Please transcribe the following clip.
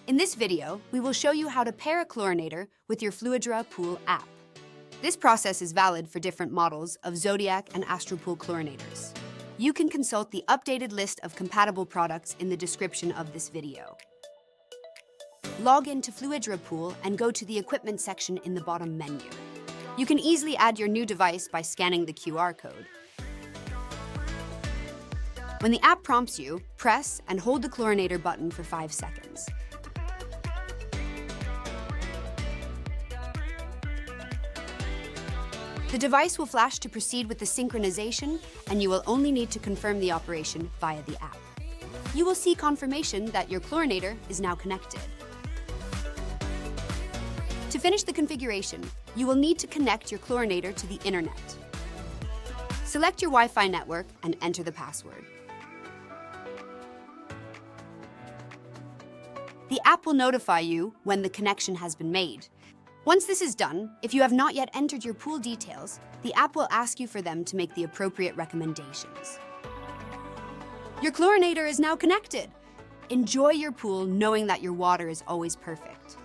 In this video, we will show you how to pair a chlorinator with your Fluidra Pool app. This process is valid for different models of Zodiac and Astralpool chlorinators. You can consult the updated list of compatible products in the description of this video. Log into Fluidra Pool and go to the equipment section in the bottom menu. You can easily add your new device by scanning the QR code. When the app prompts you, press and hold the chlorinator button for 5 seconds. The device will flash to proceed with the synchronization, and you will only need to confirm the operation via the app. You will see confirmation that your chlorinator is now connected. To finish the configuration, you will need to connect your chlorinator to the internet. Select your Wi-Fi network and enter the password. The app will notify you when the connection has been made. Once this is done, if you have not yet entered your pool details, the app will ask you for them to make the appropriate recommendations. Your chlorinator is now connected. Enjoy your pool knowing that your water is always perfect.